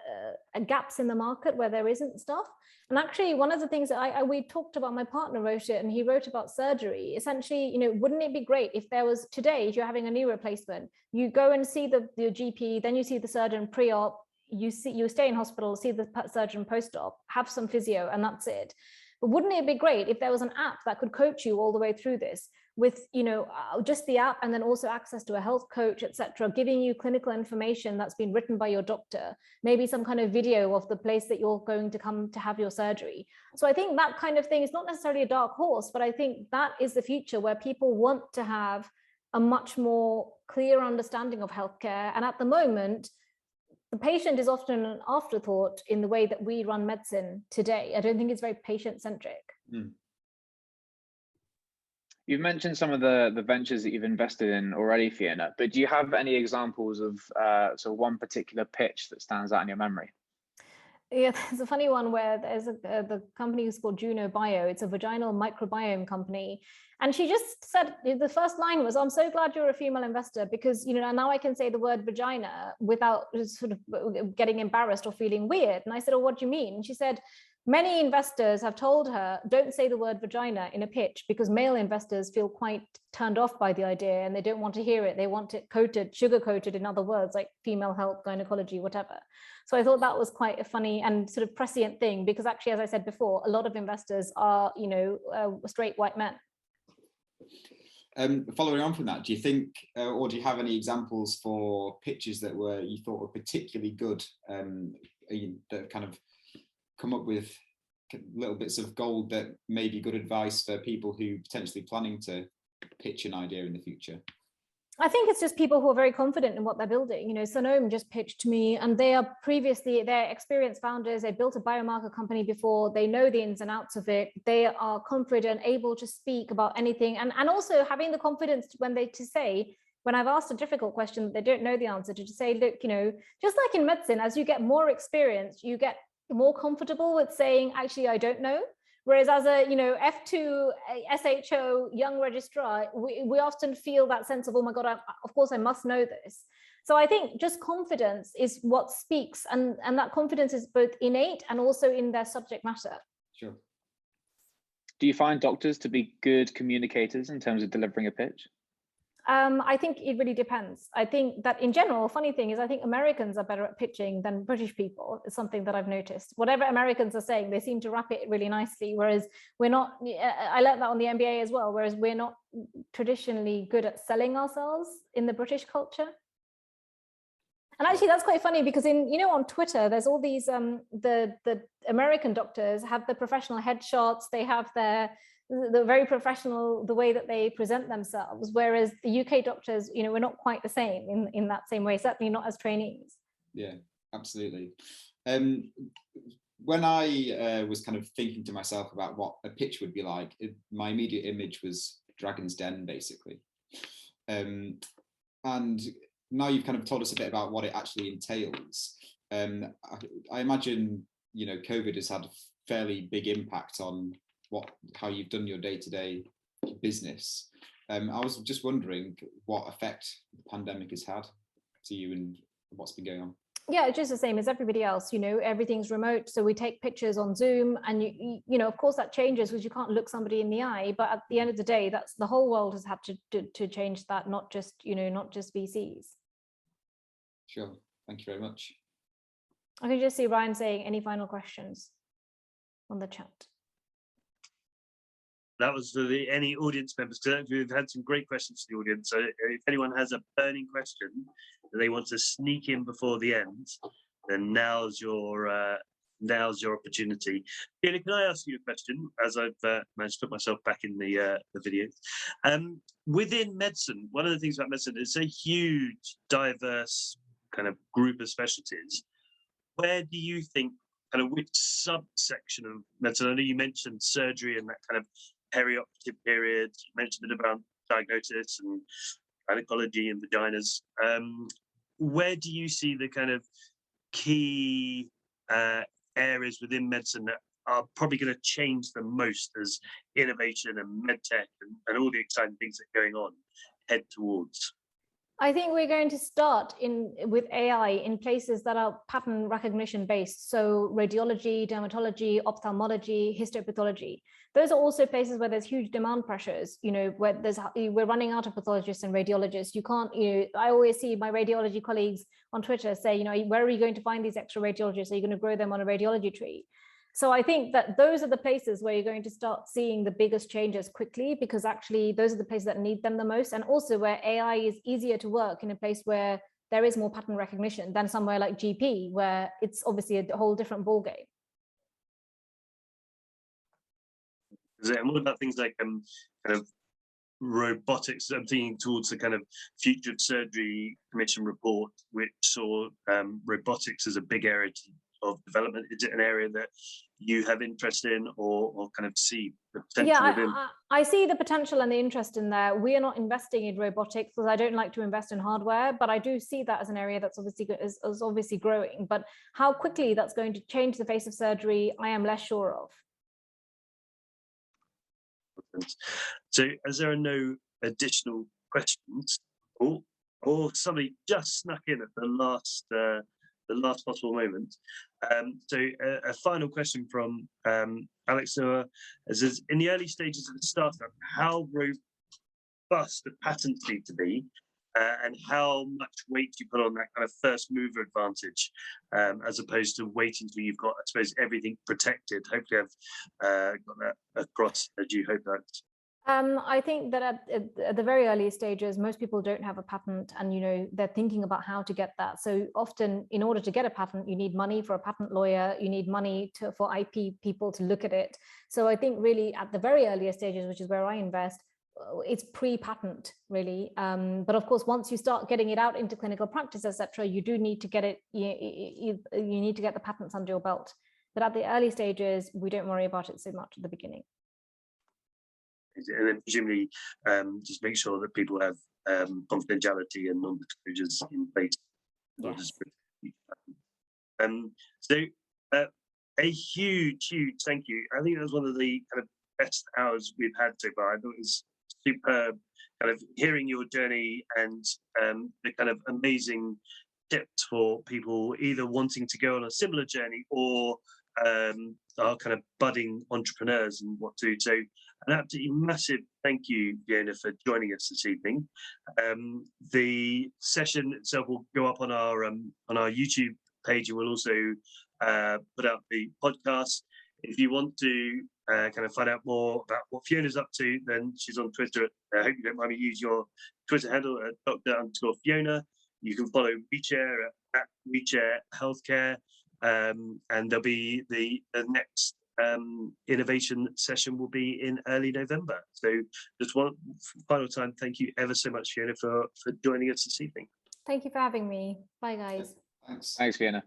gaps in the market where there isn't stuff. And actually, one of the things that we talked about, my partner wrote it, and he wrote about surgery. Essentially, wouldn't it be great if there was, today, if you're having a knee replacement, you go and see the GP, then you see the surgeon pre-op, you stay in hospital, see the surgeon post-op, have some physio, and that's it. But wouldn't it be great if there was an app that could coach you all the way through this, with just the app, and then also access to a health coach, etc., giving you clinical information that's been written by your doctor, maybe some kind of video of the place that you're going to come to have your surgery. So I think that kind of thing is not necessarily a dark horse, but I think that is the future, where people want to have a much more clear understanding of healthcare. And at the moment, the patient is often an afterthought in the way that we run medicine today. I don't think it's very patient-centric. Mm. You've mentioned some of the ventures that you've invested in already, Fiona, but do you have any examples of sort of one particular pitch that stands out in your memory? Yeah, there's a funny one where there's the company is called Juno Bio. It's a vaginal microbiome company. And she just said, the first line was, I'm so glad you're a female investor, because now I can say the word vagina without sort of getting embarrassed or feeling weird. And I said, oh, what do you mean? And she said, many investors have told her, don't say the word vagina in a pitch, because male investors feel quite turned off by the idea and they don't want to hear it. They want it sugar coated in other words, like female health, gynecology, whatever. So I thought that was quite a funny and sort of prescient thing, because actually, as I said before, a lot of investors are, straight white men. Following on from that, do you think, or do you have any examples for pitches that you thought were particularly good, that kind of come up with little bits of gold that may be good advice for people who potentially planning to pitch an idea in the future? I think it's just people who are very confident in what they're building. Sonome just pitched to me, and they're experienced founders. They built a biomarker company before. They know the ins and outs of it. They are confident, able to speak about anything, and also having the confidence when I've asked a difficult question that they don't know the answer to say, look, just like in medicine, as you get more experience, you get more comfortable with saying, actually, I don't know. Whereas as a F2 SHO young registrar, we often feel that sense of, oh my God, of course I must know this. So I think just confidence is what speaks, and that confidence is both innate and also in their subject matter. Sure. Do you find doctors to be good communicators in terms of delivering a pitch? I think it really depends. I think that in general, funny thing is, I think Americans are better at pitching than British people. It's something that I've noticed. Whatever Americans are saying, they seem to wrap it really nicely. Whereas we're not, I learned that on the MBA as well, whereas we're not traditionally good at selling ourselves in the British culture. And actually, that's quite funny because on Twitter, there's all these, the American doctors have the professional headshots, they have the very professional, the way that they present themselves, whereas the UK doctors, we're not quite the same in that same way, certainly not as trainees. Yeah, absolutely. When I was kind of thinking to myself about what a pitch would be like, my immediate image was Dragon's Den, basically. And now you've kind of told us a bit about what it actually entails. I imagine, COVID has had a fairly big impact on how you've done your day-to-day business. I was just wondering what effect the pandemic has had to you and what's been going on. Yeah, it's just the same as everybody else. Everything's remote, so we take pictures on Zoom, and of course that changes because you can't look somebody in the eye. But at the end of the day, that's the whole world has had to change that, not just VCs. Sure, thank you very much. I can just see Ryan saying, any final questions on the chat? That was for any audience members. We've had some great questions to the audience. So if anyone has a burning question that they want to sneak in before the end, then now's your opportunity. Fiona, can I ask you a question? As I've managed to put myself back in the video. Within medicine, one of the things about medicine is a huge, diverse kind of group of specialties. Where do you think, kind of which subsection of medicine? I know you mentioned surgery and that kind of perioperative period. You mentioned a bit about diagnosis and gynecology and vaginas. Where do you see the kind of key areas within medicine that are probably going to change the most as innovation and medtech and all the exciting things that are going on head towards? I think we're going to start with AI in places that are pattern recognition based. So radiology, dermatology, ophthalmology, histopathology. Those are also places where there's huge demand pressures, where we're running out of pathologists and radiologists. You can't, I always see my radiology colleagues on Twitter say, where are you going to find these extra radiologists? Are you going to grow them on a radiology tree? So I think that those are the places where you're going to start seeing the biggest changes quickly, because actually those are the places that need them the most. And also where AI is easier to work in a place where there is more pattern recognition than somewhere like GP, where it's obviously a whole different ballgame. And what about things like kind of robotics? I'm thinking towards the kind of Future of Surgery Commission report, which saw robotics as a big area of development. Is it an area that you have interest in or kind of see the potential within? I see the potential and the interest in there. We are not investing in robotics because I don't like to invest in hardware, but I do see that as an area that's obviously growing. But how quickly that's going to change the face of surgery, I am less sure of. So as there are no additional questions, or somebody just snuck in at the last possible moment. So a final question from Alex Noah says, in the early stages of the startup, how robust do patents need to be, and how much weight do you put on that kind of first mover advantage, as opposed to waiting till you've got, I suppose, everything protected? Hopefully I've got that across as you hope that. I think that at the very early stages, most people don't have a patent, and they're thinking about how to get that. So often, in order to get a patent, you need money for a patent lawyer, you need money for IP people to look at it. So I think really at the very earliest stages, which is where I invest, it's pre-patent really. But of course, once you start getting it out into clinical practice, etc., you do need to get it. You need to get the patents under your belt. But at the early stages, we don't worry about it so much at the beginning. And then presumably just make sure that people have confidentiality and non-disclosures in place. Yes. So a huge thank you. I think that was one of the kind of best hours we've had so far. I thought it was superb, kind of hearing your journey and the kind of amazing tips for people either wanting to go on a similar journey or kind of budding entrepreneurs and what to do. So an absolutely massive thank you, Fiona, for joining us this evening. The session itself will go up on our YouTube page, and we'll also put out the podcast. If you want to kind of find out more about what Fiona's up to, then she's on Twitter. I hope you don't mind me using your Twitter handle at Dr_Fiona. You can follow WeShare at WeShare.Healthcare, and there'll be the next innovation session will be in early November. So just one final time, thank you ever so much, Fiona, for joining us this evening. Thank you for having me. Bye, guys. Thanks. Thanks, Fiona.